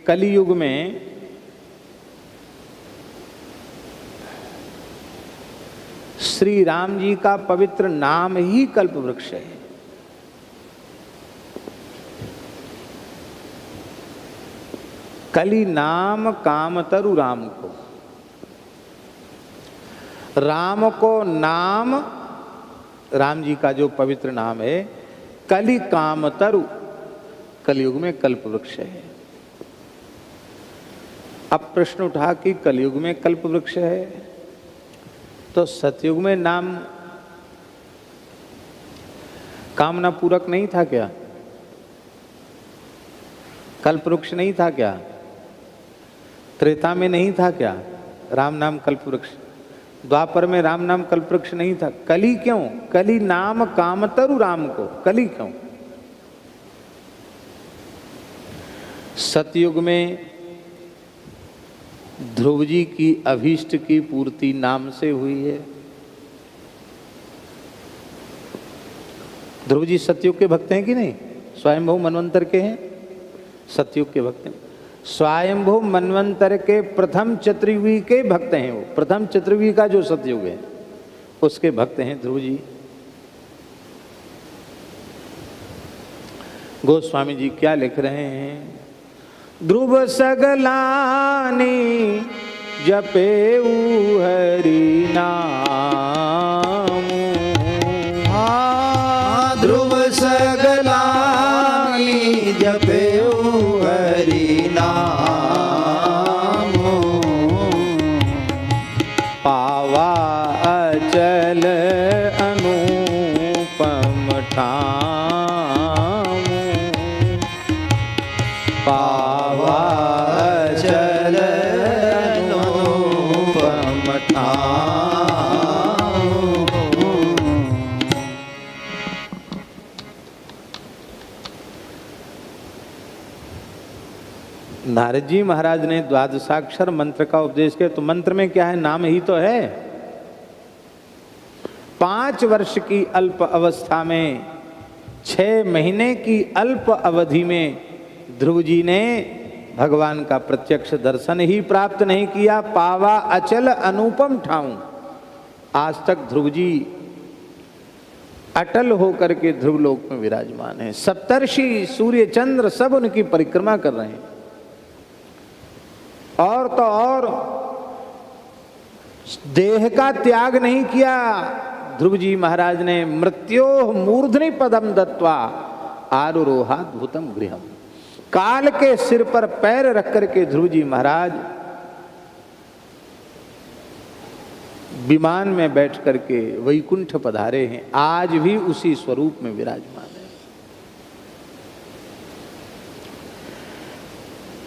कलियुग में श्री राम जी का पवित्र नाम ही कल्प वृक्ष है। कली नाम कामतरु राम को, राम को नाम, राम जी का जो पवित्र नाम है कली कामतरु, कलयुग में कल्प वृक्ष है। अब प्रश्न उठा कि कलयुग में कल्प वृक्ष है तो सतयुग में नाम कामना पूरक नहीं था क्या? कल्प वृक्ष नहीं था क्या? त्रेता में नहीं था क्या राम नाम कल्प वृक्ष? द्वापर में राम नाम कल्प वृक्ष नहीं था? कली क्यों? कली नाम कामतरु राम को, कली क्यों? सतयुग में ध्रुव जी की अभीष्ट की पूर्ति नाम से हुई है। ध्रुव जी सतयुग के भक्त हैं कि नहीं? स्वयंभू मनवंतर के हैं, सतयुग के भक्त हैं। स्वयंभू मनवंतर के प्रथम चतुर्युगी के भक्त हैं वो। प्रथम चतुर्युगी का जो सतयुग है उसके भक्त हैं ध्रुव जी। गोस्वामी जी क्या लिख रहे हैं? ध्रुव सगलानी जपेऊ हरि नाम, ध्रुव सगलानी जपेऊ हरि नाम, पावा अचल अनुपम ठाम, पावा अचल अनुपम ठाम। नारद जी महाराज ने द्वादशाक्षर मंत्र का उपदेश किया तो मंत्र में क्या है? नाम ही तो है। 5 वर्ष की अल्प अवस्था में, 6 महीने की अल्प अवधि में ध्रुव जी ने भगवान का प्रत्यक्ष दर्शन ही प्राप्त नहीं किया। पावा अचल अनुपम ठाऊं, आज तक ध्रुव जी अटल होकर के ध्रुवलोक में विराजमान हैं। सप्तर्षि सूर्य चंद्र सब उनकी परिक्रमा कर रहे हैं। और तो और देह का त्याग नहीं किया ध्रुव जी महाराज ने। मृत्यो मूर्धनि पदम दत्वा आरुरोहाद्भुतम गृहम, काल के सिर पर पैर रख करके ध्रुव जी महाराज विमान में बैठ करके वैकुंठ पधारे हैं। आज भी उसी स्वरूप में विराजमान है।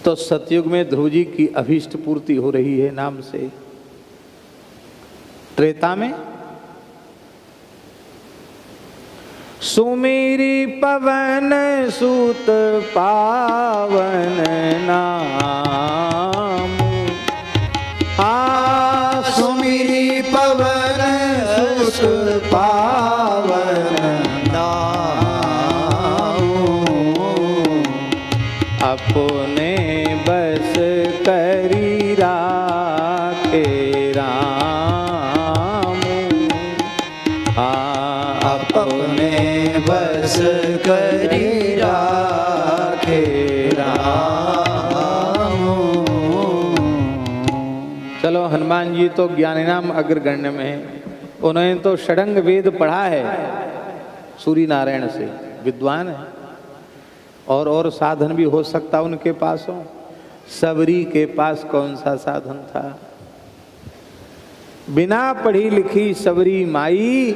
तो सतयुग में ध्रुव जी की अभीष्ट पूर्ति हो रही है नाम से। त्रेता में सुमेरी पवन सूत पावन नाम, सुमेरी पवन सूत पावन नाम, अपने बस करी राखे राम, अपने बस करी राखे राम। चलो हनुमान जी तो ज्ञानीनाम अग्रगण्य में है। उन्होंने तो षडंग वेद पढ़ा है सूर्य नारायण से, विद्वान है। और साधन भी हो सकता उनके पास हो। सबरी के पास कौन सा साधन था? बिना पढ़ी लिखी सबरी माई,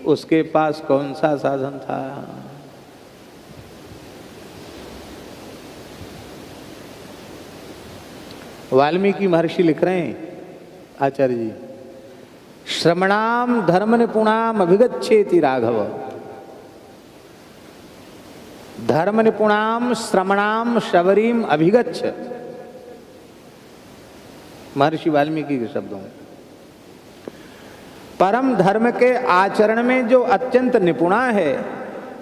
उसके पास कौन सा साधन था? वाल्मीकि महर्षि लिख रहे हैं आचार्य जी, श्रमणाम धर्म निपुणाम अभिगच्छेति राघव, धर्म निपुणाम श्रमणाम शबरीम अभिगच्छ। महर्षि वाल्मीकि के शब्दों में परम धर्म के आचरण में जो अत्यंत निपुणा है,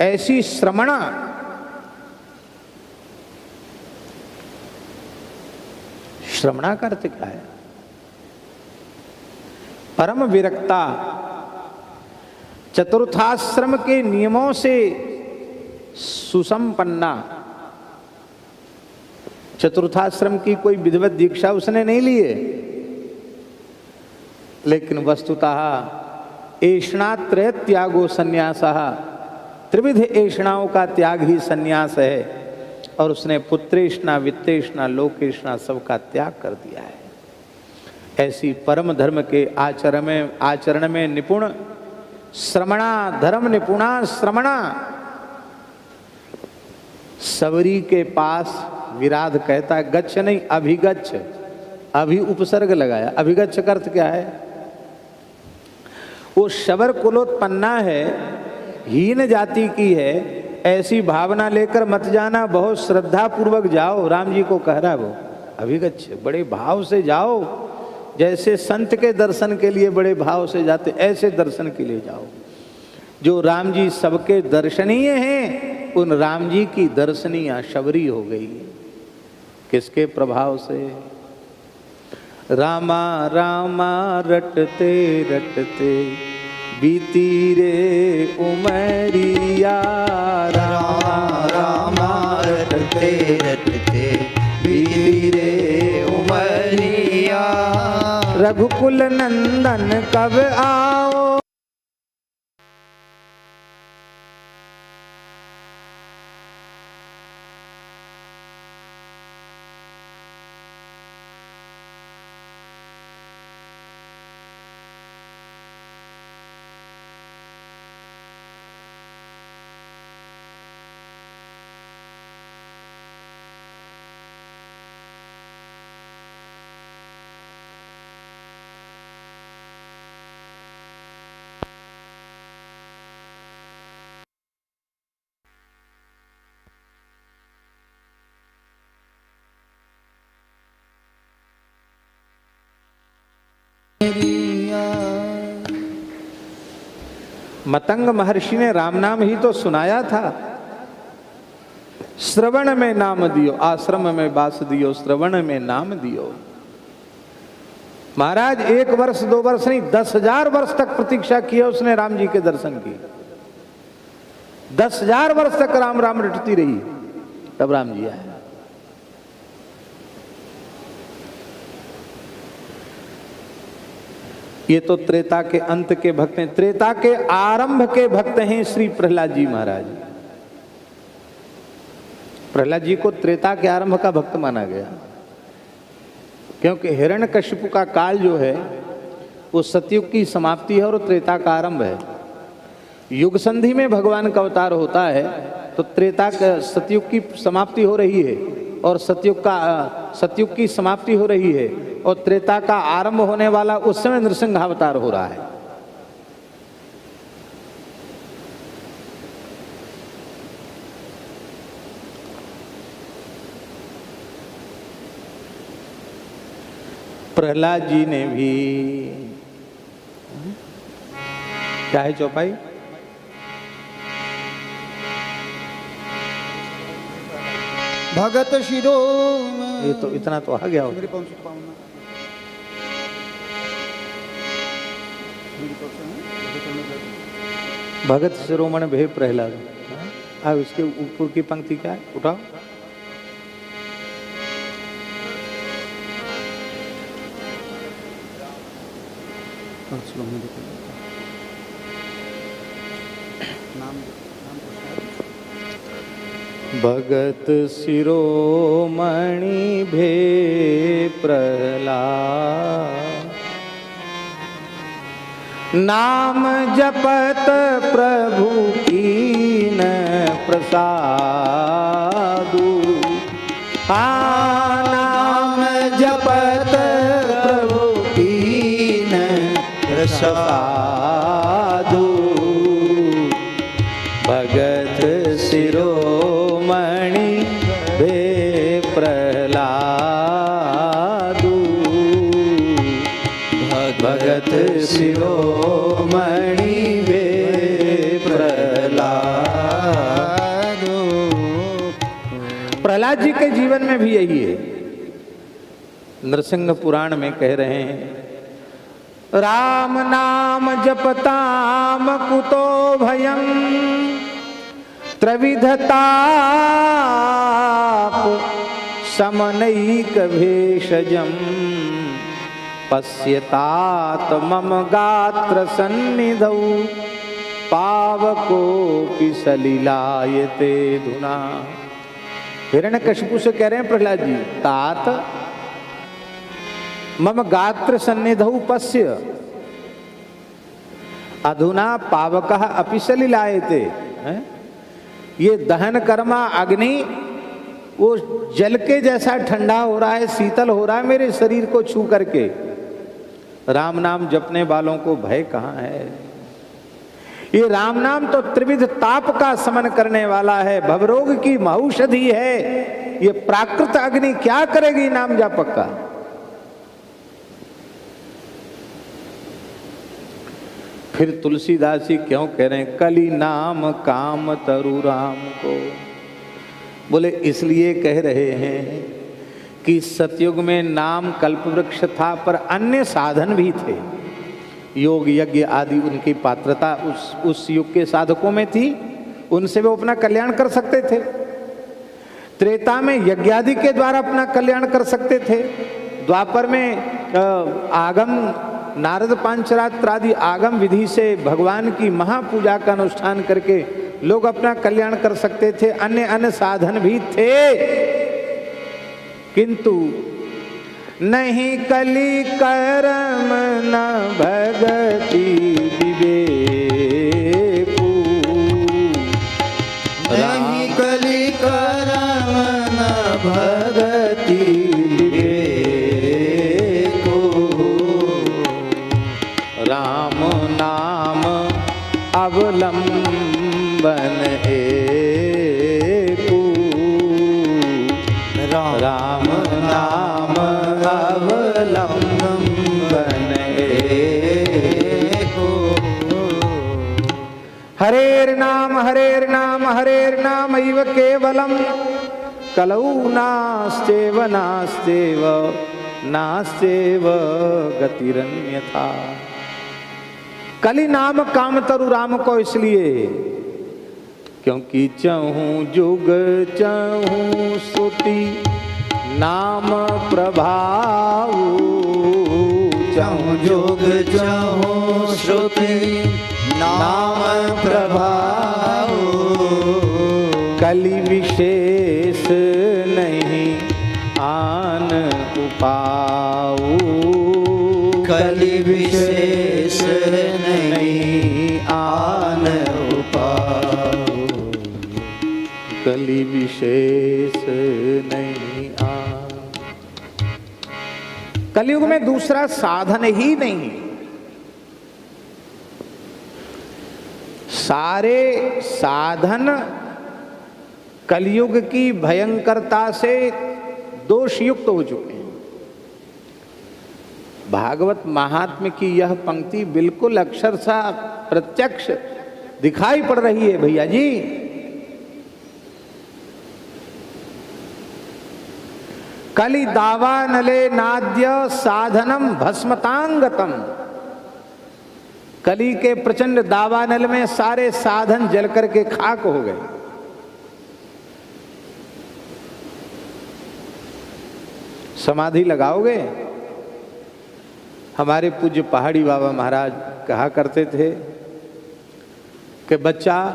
ऐसी श्रमणा श्रमणा का अर्थ क्या है? परम विरक्ता, चतुर्थाश्रम के नियमों से सुसंपन्ना। चतुर्थाश्रम की कोई विधिवत दीक्षा उसने नहीं ली है, लेकिन वस्तुतः ऐषणात्रय त्यागो संन्यासः, त्रिविध ऐषणाओं का त्याग ही संन्यास है। और उसने पुत्रेषणा, वित्तेषणा, लोकेषणा सबका त्याग कर दिया है। ऐसी परम धर्म के आचरण में निपुण श्रमणा, धर्म निपुणा श्रमणा, सबरी के पास विराध कहता है, गच्छ नहीं अभिगच्छ, अभी उपसर्ग लगाया। अभिगच्छ का अर्थ क्या है? वो शबर कुलोत्पन्ना है, हीन जाति की है, ऐसी भावना लेकर मत जाना, बहुत श्रद्धा पूर्वक जाओ। राम जी को कह रहा है वो अभिगच्छ, बड़े भाव से जाओ, जैसे संत के दर्शन के लिए बड़े भाव से जाते, ऐसे दर्शन के लिए जाओ। जो राम जी सबके दर्शनीय हैं, उन राम जी की दर्शनीय शबरी हो गई। किसके प्रभाव से? रामा रामा रटते रटते बीती रे उमरिया, रामा रामा रटते रटते बीती रे उमरिया, रघुकुल नंदन कब आओ। मतंग महर्षि ने राम नाम ही तो सुनाया था। श्रवण में नाम दियो, आश्रम में बास दियो, श्रवण में नाम दियो। महाराज 1 वर्ष 2 वर्ष नहीं, 10,000 वर्ष तक प्रतीक्षा की है उसने राम जी के दर्शन की। 10,000 वर्ष तक राम राम रटती रही, तब राम जी आए। ये तो त्रेता के अंत के भक्त हैं, त्रेता के आरंभ के भक्त हैं श्री प्रहलाद जी महाराज। प्रहलाद जी को त्रेता के आरंभ का भक्त माना गया, क्योंकि हिरण्यकशिपु का काल जो है वो सतयुग की समाप्ति है और त्रेता का आरंभ है। युग संधि में भगवान का अवतार होता है, तो त्रेता का सतयुग की समाप्ति हो रही है और सतयुग की समाप्ति हो रही है, और त्रेता का आरंभ होने वाला उस समय नृसिंहावतार हो रहा है। प्रहलाद जी ने भी, क्या है चौपाई? भगत शिरो, ये तो इतना तो आ गया हो। भगत शिरोमणि भे प्रहलाद। अब इसके ऊपर की पंक्ति क्या है? उठाओ। भगत शिरोमणि भे प्रहलाद, नाम जपत प्रभु कीन प्रसादु। नाम जपत प्रभु कीन प्रसादु। भगत शिरोमणि भे प्रहलादु। भगत शिरोमणि भे प्रहलादु। प्रहलाद जी के जीवन में भी यही है। नृसिंह पुराण में कह रहे हैं, राम नाम जपताम कुतो भयं त्रिविधताप समनैक भेषजम पश्यतात मम गात्र सन्निधौ पावकोपि सलिलायते धुना। हिरण्यकशिपु से कह रहे हैं प्रहलाद जी, तात मम गात्र सन्निधौ पश्य अधुना पावकः अपि सलिलायते। ये दहन कर्मा अग्नि वो जल के जैसा ठंडा हो रहा है, शीतल हो रहा है मेरे शरीर को छू करके। राम नाम जपने वालों को भय कहाँ है? ये राम नाम तो त्रिविध ताप का समन करने वाला है, भवरोग की महौषधि है। ये प्राकृत अग्नि क्या करेगी नाम जापक का? फिर तुलसीदास जी क्यों कह रहे हैं कली नाम काम तरु राम को? बोले इसलिए कह रहे हैं कि सतयुग में नाम कल्पवृक्ष था, पर अन्य साधन भी थे। योग यज्ञ आदि उनकी पात्रता उस युग के साधकों में थी, उनसे वो अपना कल्याण कर सकते थे। त्रेता में यज्ञादि के द्वारा अपना कल्याण कर सकते थे। द्वापर में आगम नारद पांचरात्र आदि आगम विधि से भगवान की महापूजा का अनुष्ठान करके लोग अपना कल्याण कर सकते थे। अन्य अन्य साधन भी थे, किंतु नहीं कली कर्म न भगति विवेकु। नहीं कली कर्म न भगति विवेकु। राम नाम अवलंबन एकु। राम नाम अवलंबन एकु। हरेर नाम हरेर नाम इव केवलम कलौ नास्तेव नास्तेव नास्तेव गतिरन्यथा। कली नाम काम तरु राम को इसलिए क्योंकि चहूं जुग चहूं स्तुति नाम प्रभाव। चहूं जुग चहूं श्रुति नाम प्रभाव। कली विशेष नहीं आन उपाऊ। कली विशेष नहीं आन उपाऊ। कली विशेष नहीं आ। कलयुग में दूसरा साधन ही नहीं। सारे साधन कलयुग की भयंकरता से दोषयुक्त हो चुके हैं। भागवत महात्म्य की यह पंक्ति बिल्कुल अक्षरशः प्रत्यक्ष दिखाई पड़ रही है भैया जी। कली दावानले नाद्य साधनम भस्मतांगतम। कली के प्रचंड दावानल में सारे साधन जल करके खाक हो गए। समाधि लगाओगे? हमारे पूज्य पहाड़ी बाबा महाराज कहा करते थे कि बच्चा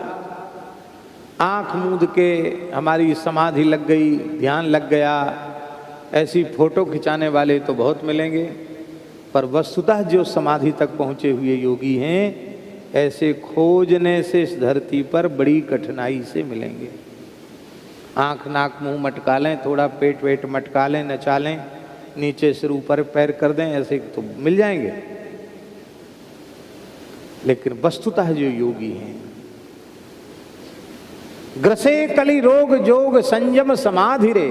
आंख मूंद के हमारी समाधि लग गई, ध्यान लग गया, ऐसी फोटो खिंचाने वाले तो बहुत मिलेंगे, पर वस्तुतः जो समाधि तक पहुँचे हुए योगी हैं ऐसे खोजने से इस धरती पर बड़ी कठिनाई से मिलेंगे। आंख नाक मुंह मटका लें, थोड़ा पेट वेट मटका लें, नचा लें, नीचे सिर ऊपर पैर कर दें, ऐसे तो मिल जाएंगे। लेकिन वस्तुतः जो योगी हैं ग्रसे कली रोग जोग संयम समाधि रे।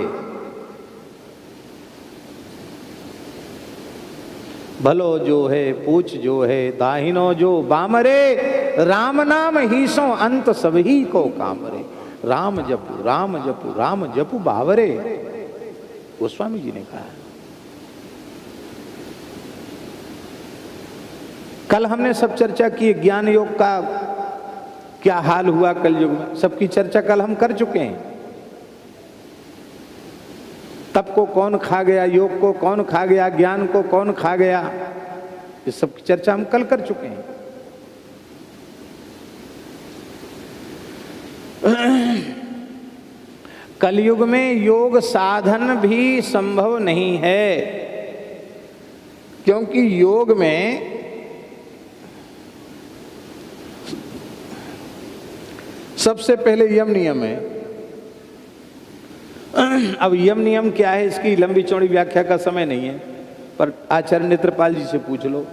भलो जो है पूछ जो है दाहिनो जो बामरे। राम नाम ही सो अंत सभी को कामरे। राम जपु राम जपु राम जपु बावरे। गोस्वामी जी ने कहा कल हमने सब चर्चा की ज्ञान योग का क्या हाल हुआ कलयुग में, सबकी चर्चा कल हम कर चुके हैं। तप को कौन खा गया, योग को कौन खा गया, ज्ञान को कौन खा गया, ये सब की चर्चा हम कल कर चुके हैं। कलयुग में योग साधन भी संभव नहीं है, क्योंकि योग में सबसे पहले यम नियम है। अब यम नियम क्या है, इसकी लंबी चौड़ी व्याख्या का समय नहीं है, पर आचार्य नेत्रपाल जी से पूछ लो।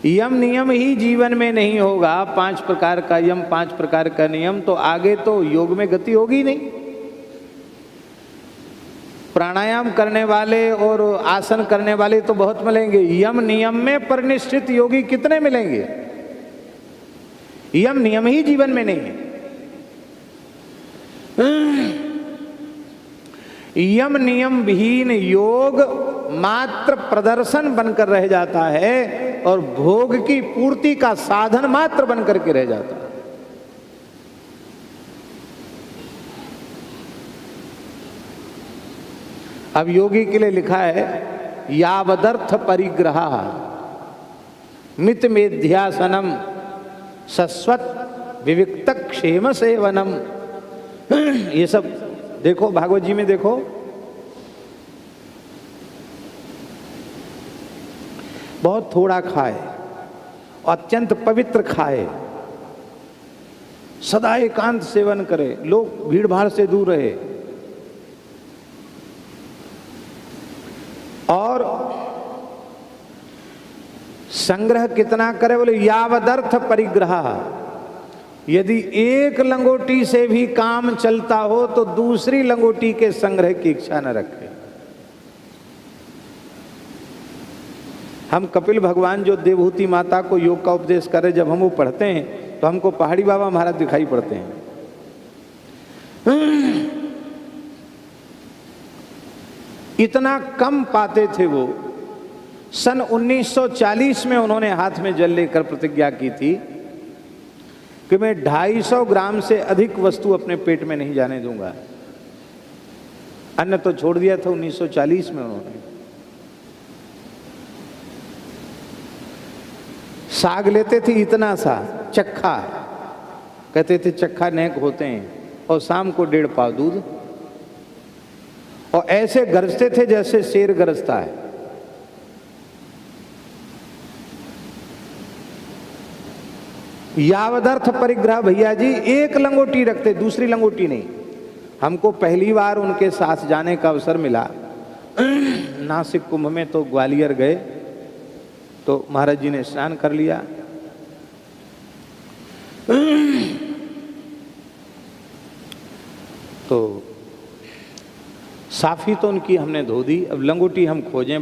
यम नियम ही जीवन में नहीं होगा, 5 प्रकार का यम, 5 प्रकार का नियम, तो आगे तो योग में गति होगी नहीं। प्राणायाम करने वाले और आसन करने वाले तो बहुत मिलेंगे, यम नियम में परिनिष्ठित योगी कितने मिलेंगे? यम नियम ही जीवन में नहीं है। यम नियम विहीन योग मात्र प्रदर्शन बनकर रह जाता है और भोग की पूर्ति का साधन मात्र बनकर के रह जाता है। अब योगी के लिए लिखा है यावदर्थ परिग्रह मित मेध्यासनम सस्वत विविक्त क्षेम सेवनम। ये सब देखो भागवत जी में देखो, बहुत थोड़ा खाए, अत्यंत पवित्र खाए, सदा एकांत सेवन करे, लोग भीड़ भाड़ से दूर रहे, और संग्रह कितना करे, बोले यावदर्थ परिग्रह। यदि एक लंगोटी से भी काम चलता हो तो दूसरी लंगोटी के संग्रह की इच्छा न रखे। हम कपिल भगवान जो देवहूति माता को योग का उपदेश करे, जब हम वो पढ़ते हैं तो हमको पहाड़ी बाबा महाराज दिखाई पड़ते हैं। इतना कम पाते थे वो। सन 1940 में उन्होंने हाथ में जल लेकर प्रतिज्ञा की थी कि मैं 250 ग्राम से अधिक वस्तु अपने पेट में नहीं जाने दूंगा। अन्न तो छोड़ दिया था 1940 में उन्होंने। साग लेते थे इतना सा चक्खा, कहते थे चक्खा नेक होते हैं, और शाम को 1.5 पाव दूध, और ऐसे गरजते थे जैसे शेर गरजता है। यावदर्थ परिग्रह भैया जी, एक लंगोटी रखते, दूसरी लंगोटी नहीं। हमको पहली बार उनके साथ जाने का अवसर मिला नासिक कुंभ में, तो ग्वालियर गए तो महाराज जी ने स्नान कर लिया। तो साफी तो उनकी हमने धो दी, अब लंगोटी हम खोजें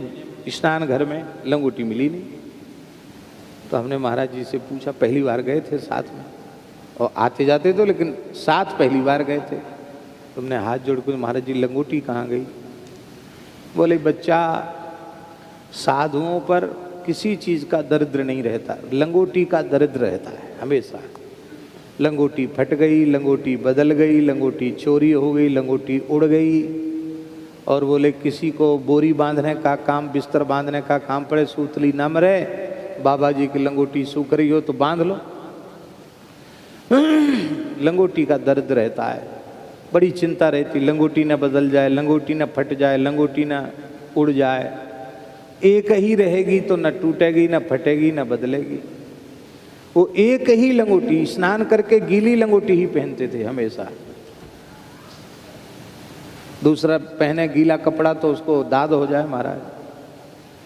स्नान घर में, लंगोटी मिली नहीं। तो हमने महाराज जी से पूछा, पहली बार गए थे साथ में, और आते जाते तो, लेकिन साथ पहली बार गए थे। तुमने हाथ जोड़ कर, महाराज जी लंगोटी कहाँ गई? बोले बच्चा, साधुओं पर किसी चीज़ का दरिद्र नहीं रहता, लंगोटी का दरिद्र रहता है हमेशा। लंगोटी फट गई, लंगोटी बदल गई, लंगोटी चोरी हो गई, लंगोटी उड़ गई। और बोले किसी को बोरी बांधने का काम, बिस्तर बांधने का काम पड़े, सूतली न मरे, बाबा जी की लंगोटी सूख रही हो तो बांध लो। लंगोटी का दर्द रहता है, बड़ी चिंता रहती, लंगोटी न बदल जाए, लंगोटी न फट जाए, लंगोटी न उड़ जाए। एक ही रहेगी तो न टूटेगी, न फटेगी, न बदलेगी। वो एक ही लंगोटी, स्नान करके गीली लंगोटी ही पहनते थे हमेशा। दूसरा पहने गीला कपड़ा तो उसको दाद हो जाए महाराज,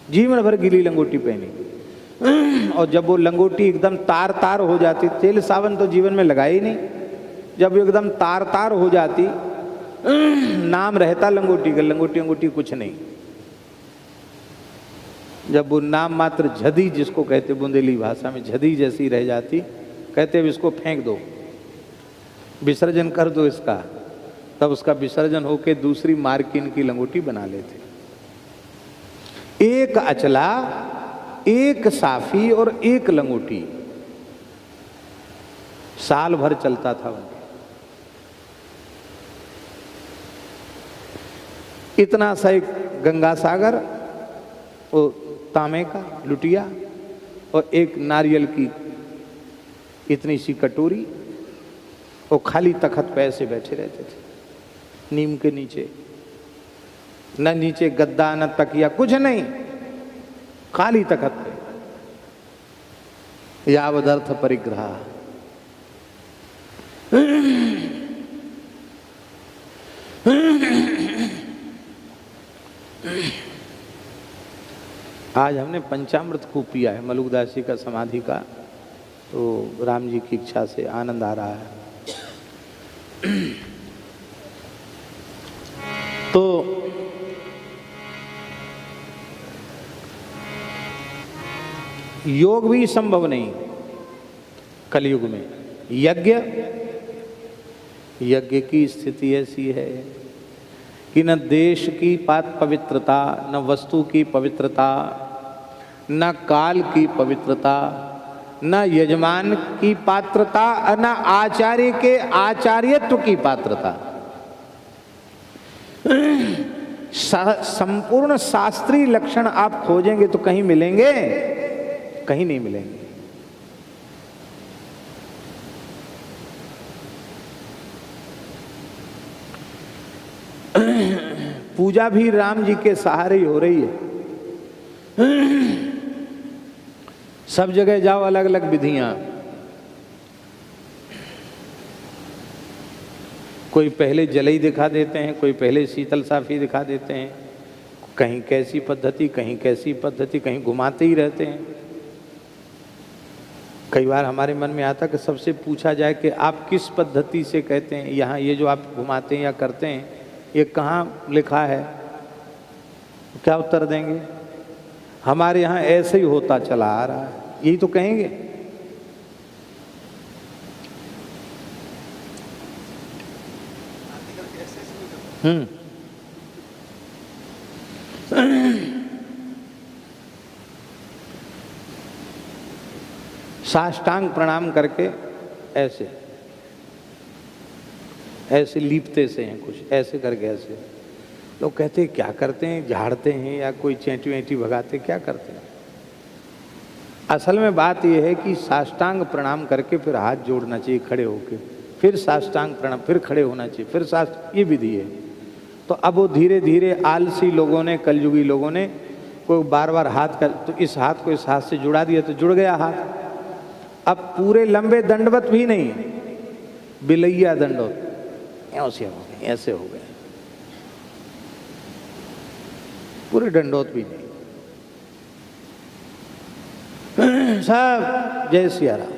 जीवन भर गीली लंगोटी पहनी। और जब वो लंगोटी एकदम तार तार हो जाती, तेल सावन तो जीवन में लगा ही नहीं, जब वो एकदम तार तार हो जाती, नाम रहता लंगोटी का, लंगोटी अंगोटी कुछ नहीं। जब वो नाम मात्र झदी, जिसको कहते बुंदेली भाषा में झदी जैसी रह जाती, कहते अब इसको फेंक दो, विसर्जन कर दो इसका, तब उसका विसर्जन होके दूसरी मार्किन की लंगोटी बना लेते। एक अचला एक साफी और एक लंगोटी साल भर चलता था उनके। इतना सा एक गंगा सागर, वो तांबे का लुटिया, और एक नारियल की इतनी सी कटोरी, वो खाली तखत पे ऐसे बैठे रहते थे नीम के नीचे, न नीचे गद्दा न तकिया, कुछ नहीं, खाली तखत पे। यावदर्थ परिग्रह। आज हमने पंचामृत खूब पिया है मलुकदासी का समाधि का, तो राम जी की इच्छा से आनंद आ रहा है। तो योग भी संभव नहीं कलयुग में। यज्ञ की स्थिति ऐसी है कि न देश की पवित्रता, न वस्तु की पवित्रता, न काल की पवित्रता, न यजमान की पात्रता, न आचार्य के आचार्यत्व की पात्रता। संपूर्ण शास्त्रीय लक्षण आप खोजेंगे तो कहीं मिलेंगे? कहीं नहीं मिलेंगे। पूजा भी राम जी के सहारे ही हो रही है। सब जगह जाओ अलग अलग विधियां। कोई पहले जलई दिखा देते हैं, कोई पहले शीतल साफी दिखा देते हैं, कहीं कैसी पद्धति, कहीं कैसी पद्धति, कहीं घुमाते ही रहते हैं। कई बार हमारे मन में आता कि सबसे पूछा जाए कि आप किस पद्धति से कहते हैं, यहाँ ये जो आप घुमाते हैं या करते हैं ये कहाँ लिखा है? क्या उत्तर देंगे? हमारे यहाँ ऐसे ही होता चला आ रहा है, यही तो कहेंगे। साष्टांग प्रणाम करके ऐसे ऐसे लीपते से हैं, कुछ ऐसे करके ऐसे। लोग कहते हैं क्या करते हैं, झाड़ते हैं या कोई चेंटी वेंटी भगाते, क्या करते हैं? असल में बात यह है कि साष्टांग प्रणाम करके फिर हाथ जोड़ना चाहिए खड़े होके, फिर साष्टांग प्रणाम, फिर खड़े होना चाहिए, फिर ये विधि है। तो अब वो धीरे धीरे आलसी लोगों ने, कलयुगी लोगों ने, कोई बार बार हाथ का, तो इस हाथ को इस हाथ से जुड़ा दिया तो जुड़ गया हाथ। अब पूरे लंबे दंडवत भी नहीं, बिलैया दंडवत ऐसे हो गए, ऐसे हो गए, पूरे दंडवत भी नहीं। सब जय सिया राम।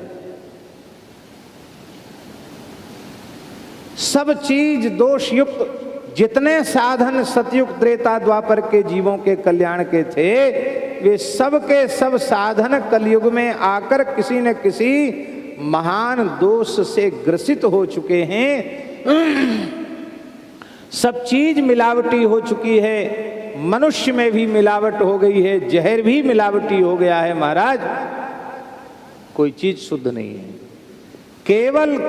सब चीज दोष युक्त, जितने साधन सतयुग त्रेता द्वापर के जीवों के कल्याण के थे, वे सब के सब साधन कलयुग में आकर किसी न किसी महान दोष से ग्रसित हो चुके हैं। सब चीज मिलावटी हो चुकी है, मनुष्य में भी मिलावट हो गई है, जहर भी मिलावटी हो गया है महाराज। कोई चीज शुद्ध नहीं है।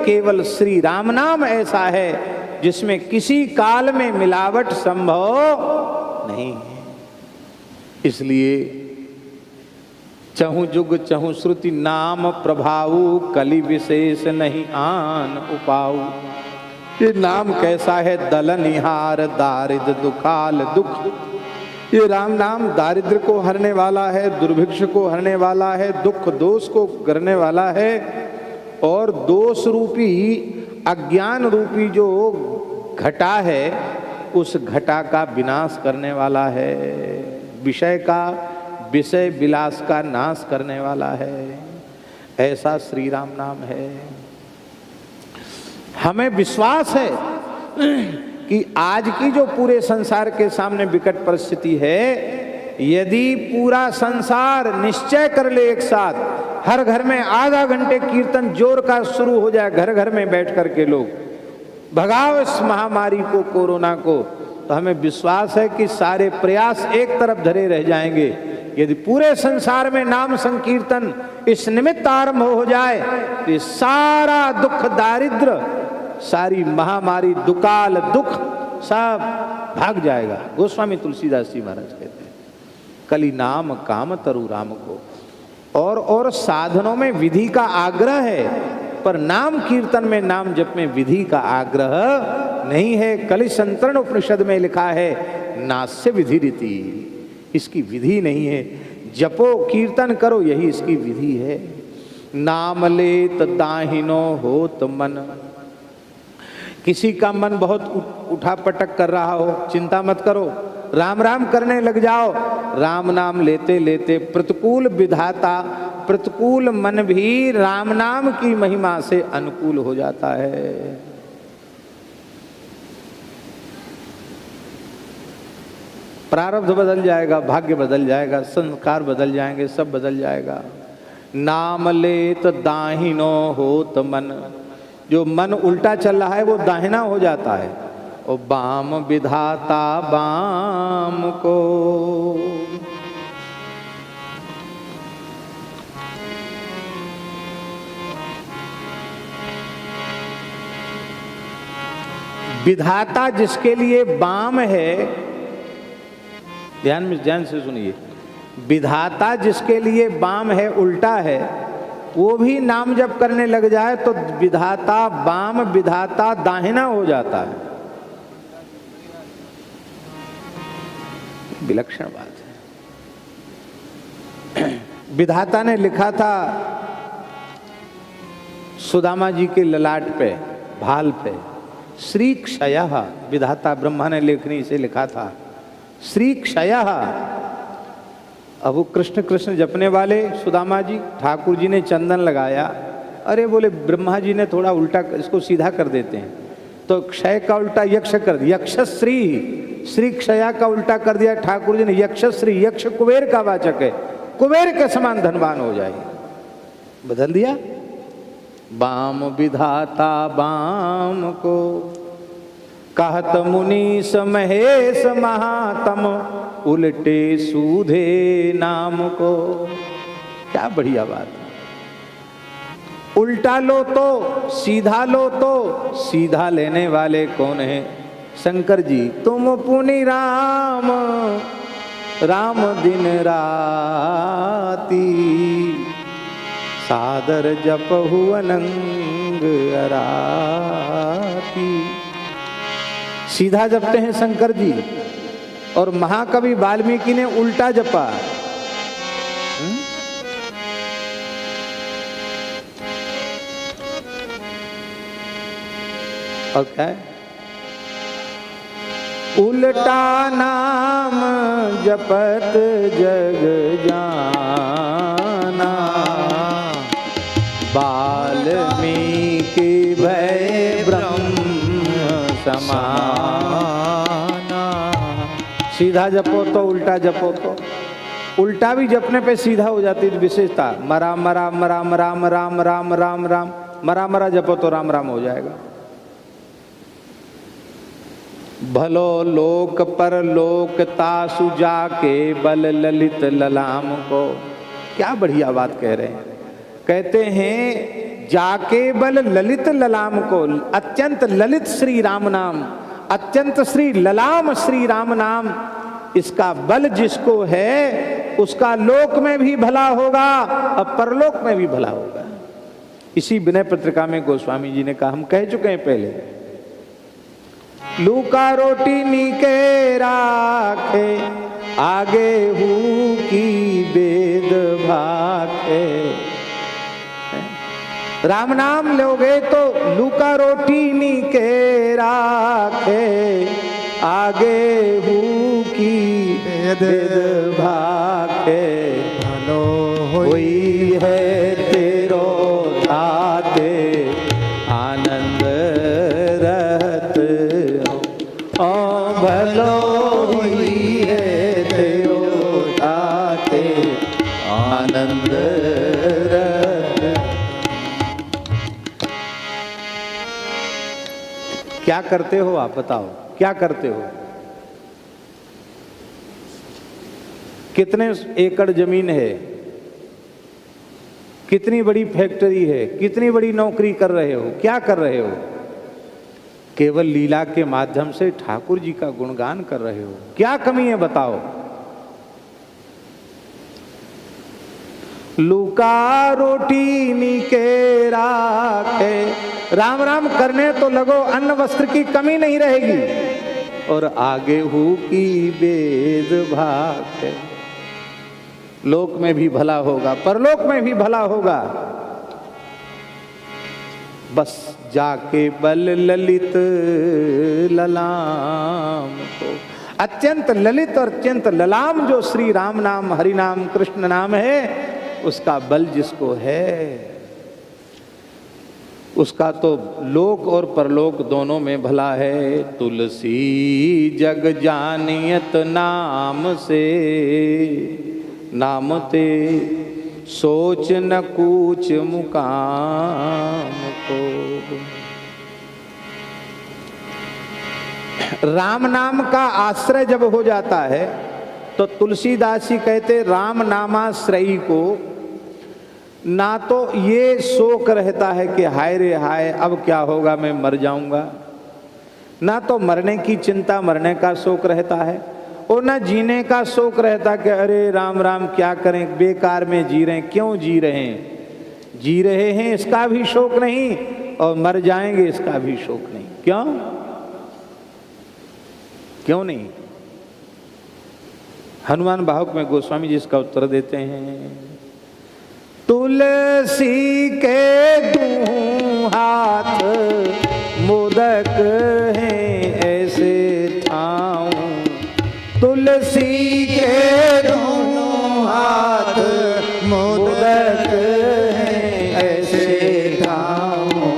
केवल श्री राम नाम ऐसा है जिसमें किसी काल में मिलावट संभव नहीं है। इसलिए चहु जुग चहु श्रुति नाम प्रभाऊ, कलि विशेष नहीं आन उपाऊ। ये नाम कैसा है? दलनिहार दारिद्र दुखाल दुख। ये राम नाम दारिद्र को हरने वाला है, दुर्भिक्ष को हरने वाला है, दुख दोष को करने वाला है, और दोष रूपी अज्ञान रूपी जो घटा है उस घटा का विनाश करने वाला है, विषय विलास का नाश करने वाला है। ऐसा श्री राम नाम है। हमें विश्वास है कि आज की जो पूरे संसार के सामने विकट परिस्थिति है, यदि पूरा संसार निश्चय कर ले एक साथ, हर घर में आधा घंटे कीर्तन जोर का शुरू हो जाए, घर घर में बैठ करके लोग भगाओ इस महामारी को, कोरोना को, तो हमें विश्वास है कि सारे प्रयास एक तरफ धरे रह जाएंगे, यदि पूरे संसार में नाम संकीर्तन इस निमित्त आरंभ हो जाए तो ये सारा दुख, दारिद्र, सारी महामारी, दुकाल, दुख सब भाग जाएगा। गोस्वामी तुलसीदास जी महाराज कहते हैं कली नाम काम तरु राम को। और साधनों में विधि का आग्रह है, पर नाम कीर्तन में, नाम जप में विधि का आग्रह नहीं है। कलि संतरण उपनिषद में लिखा है नास्य विधि रीति, इसकी विधि नहीं है। जपो कीर्तन करो, यही इसकी विधि है। नाम लेत दाहिनो होत मन, किसी का मन बहुत उठा पटक कर रहा हो, चिंता मत करो, राम राम करने लग जाओ। राम नाम लेते लेते प्रतिकूल विधाता, प्रतिकूल मन भी राम नाम की महिमा से अनुकूल हो जाता है। प्रारब्ध बदल जाएगा, भाग्य बदल जाएगा, संस्कार बदल जाएंगे, सब बदल जाएगा। नाम लेत दाहिनो होत मन, जो मन उल्टा चल रहा है वो दाहिना हो जाता है। और बाम विधाता बाम को, विधाता जिसके लिए बाम है, ध्यान से सुनिए, विधाता जिसके लिए बाम है, उल्टा है, वो भी नाम जप करने लग जाए तो विधाता बाम, विधाता दाहिना हो जाता है। विलक्षण बात है। विधाता ने लिखा था सुदामा जी के ललाट पे, भाल पे, श्री क्षयः, विधाता ब्रह्मा ने लेखनी से लिखा था श्री क्षयः। अब वो कृष्ण कृष्ण जपने वाले सुदामा जी, ठाकुर जी ने चंदन लगाया, अरे बोले ब्रह्मा जी ने थोड़ा उल्टा इसको सीधा कर देते हैं, तो क्षय का उल्टा यक्ष कर दिया, यक्षश्री, श्री क्षया का उल्टा कर दिया ठाकुर जी ने, यक्षश्री। यक्ष कुबेर का वाचक है, कुबेर के समान धनवान हो जाए, बदल दिया। बाम विधाता बाम को, कहत मुनीस महेश महात्म, उल्टे सूधे नाम को। क्या बढ़िया बात है। उल्टा लो तो, सीधा लो तो, सीधा लेने वाले कौन है? शंकर जी। तुम पुनि राम, राम दिन राती, सादर जपहु अनंग अराती। सीधा जपते हैं शंकर जी, और महाकवि वाल्मीकि ने उल्टा जपा। और क्या है? उल्टा नाम जपत जग जाना, वाल्मीकि भय ब्रह्म समाना। सीधा जपो तो, उल्टा जपो तो। उल्टा भी जपने पे सीधा हो जाती है विशेषता। मरा मरा मरा राम राम राम राम राम, मरा मरा जपो तो राम राम हो जाएगा। भलो लोक पर लोक तासु जाके बल ललित ललाम को। क्या बढ़िया बात कह रहे हैं। कहते हैं जाके बल ललित ललाम को, अत्यंत ललित श्री राम नाम, अत्यंत श्री ललाम श्री राम नाम, इसका बल जिसको है उसका लोक में भी भला होगा और परलोक में भी भला होगा। इसी विनय पत्रिका में गोस्वामी जी ने कहा, हम कह चुके हैं पहले, लूका रोटी नीके राखे, आगे हूँ की वेद भाखे। राम नाम लोगे तो लूका रोटी नीके राखे, आगे हूँ की वेद भाखे। भलो हुई है तेरो ताते, आनंद रहत हो। ओ भलो हुई है तेरो ताते, आनंद रहत। क्या करते हो आप बताओ, क्या करते हो? कितने एकड़ जमीन है, कितनी बड़ी फैक्ट्री है, कितनी बड़ी नौकरी कर रहे हो, क्या कर रहे हो? केवल लीला के माध्यम से ठाकुर जी का गुणगान कर रहे हो। क्या कमी है बताओ? लूका रोटी नीके राखे, राम राम करने तो लगो, अन्न वस्त्र की कमी नहीं रहेगी। और आगे हु की वेद भाग, लोक में भी भला होगा, परलोक में भी भला होगा। बस जाके बल ललित ललाम को, अत्यंत ललित और अत्यंत ललाम जो श्री राम नाम, हरि नाम, कृष्ण नाम है, उसका बल जिसको है, उसका तो लोक और परलोक दोनों में भला है। तुलसी जग जानियत नाम से, नाम ते सोच न कूच मुकाम को। राम नाम का आश्रय जब हो जाता है तो तुलसीदास जी कहते राम नामाश्रयी को ना तो ये शोक रहता है कि हाय रे हाय अब क्या होगा, मैं मर जाऊंगा, ना तो मरने की चिंता, मरने का शोक रहता है, और ना जीने का शोक रहता कि अरे राम राम क्या करें, बेकार में जी रहे हैं, क्यों जी रहे हैं, जी रहे हैं इसका भी शोक नहीं, और मर जाएंगे इसका भी शोक नहीं। क्यों क्यों नहीं? हनुमान बाहुक में गोस्वामी जी इसका उत्तर देते हैं, तुलसी के दूं हाथ मोदक हैं ऐसे ठाऊं, तुलसी के दोनों हाथ मोदक हैं ऐसे ठाऊं,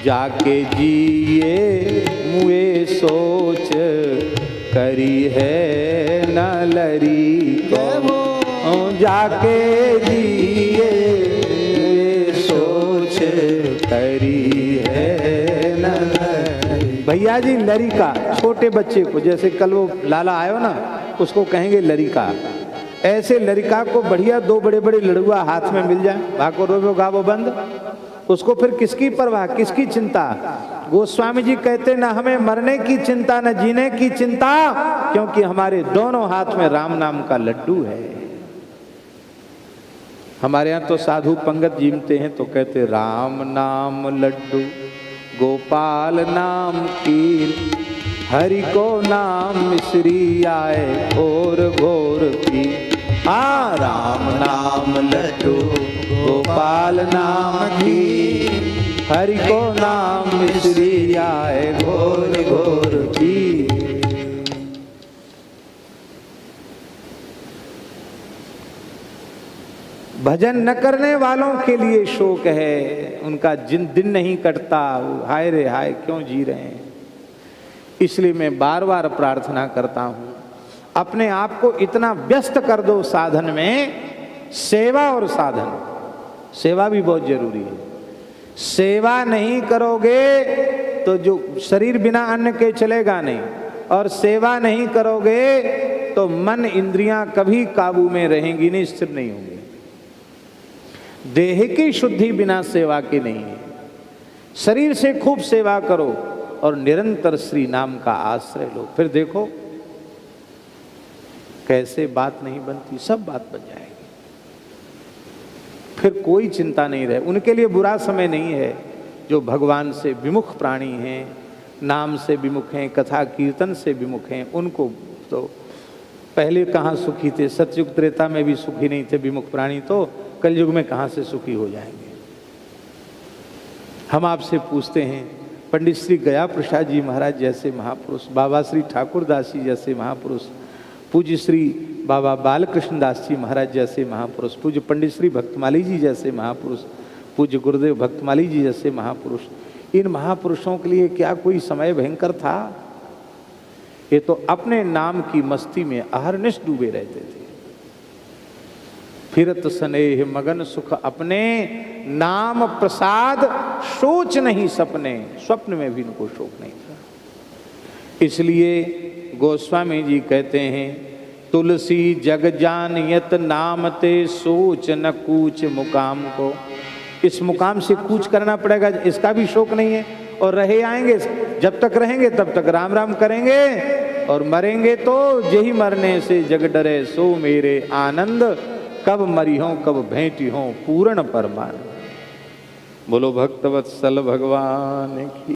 जाके जिए मुए सोच करी है न लरी को, जाके जिए सोच करी है न लरी। भैया जी लरिका, छोटे बच्चे को, जैसे कल वो लाला आयो ना, उसको कहेंगे लरिका। ऐसे लरिका को बढ़िया दो बड़े बड़े लड़ुआ हाथ में मिल जाए, भागो रोबो गावो बंद, उसको फिर किसकी परवाह, किसकी चिंता? गोस्वामी जी कहते ना हमें मरने की चिंता न जीने की चिंता, क्योंकि हमारे दोनों हाथ में राम नाम का लड्डू है। हमारे यहाँ तो साधु पंगत जीमते हैं तो कहते राम नाम लड्डू गोपाल नाम खीर, हरि को नाम मिश्री आए घोर घोर पीर। हाँ, राम नाम लड्डू गोपाल नाम खीर, हरि को नाम मिश्री आए घोर घोर पीर। भजन न करने वालों के लिए शोक है, उनका दिन नहीं कटता, हाय रे हाय क्यों जी रहे हैं। इसलिए मैं बार बार प्रार्थना करता हूँ, अपने आप को इतना व्यस्त कर दो साधन में, सेवा और साधन, सेवा भी बहुत जरूरी है। सेवा नहीं करोगे तो जो शरीर बिना अन्न के चलेगा नहीं, और सेवा नहीं करोगे तो मन इंद्रियां कभी काबू में रहेंगी नहीं, स्थिर नहीं होंगी। देह की शुद्धि बिना सेवा के नहीं है। शरीर से खूब सेवा करो और निरंतर श्री नाम का आश्रय लो, फिर देखो कैसे बात नहीं बनती, सब बात बन जाएगी। फिर कोई चिंता नहीं रहे। उनके लिए बुरा समय नहीं है जो भगवान से विमुख प्राणी हैं, नाम से विमुख हैं, कथा कीर्तन से विमुख हैं। उनको तो पहले कहाँ सुखी थे, सतयुग त्रेता में भी सुखी नहीं थे विमुख प्राणी, तो कलयुग में कहाँ से सुखी हो जाएंगे। हम आपसे पूछते हैं, पंडित श्री गया प्रसाद जी महाराज जैसे महापुरुष, बाबा श्री ठाकुर दास जी जैसे महापुरुष, पूज्य श्री बाबा बालकृष्ण दास जी महाराज जैसे महापुरुष, पूज्य पंडित श्री भक्तमाली जी जैसे महापुरुष, पूज्य गुरुदेव भक्तमाली जी जैसे महापुरुष, इन महापुरुषों के लिए क्या कोई समय भयंकर था? ये तो अपने नाम की मस्ती में अहरनिश डूबे रहते थे। फिरत स्नेह मगन सुख अपने, नाम प्रसाद सोच नहीं सपने, स्वप्न में भी इनको शोक नहीं था। इसलिए गोस्वामी जी कहते हैं तुलसी जग जानियत नाम ते सोच न कूच मुकाम को। इस मुकाम से कूच करना पड़ेगा, इसका भी शौक नहीं है। और रहे आएंगे, जब तक रहेंगे तब तक राम राम करेंगे, और मरेंगे तो यही मरने से जग डरे सो मेरे आनंद, कब मरी हो कब भेंटी हो पूर्ण परमानंद। बोलो भक्तवत्सल भगवान की।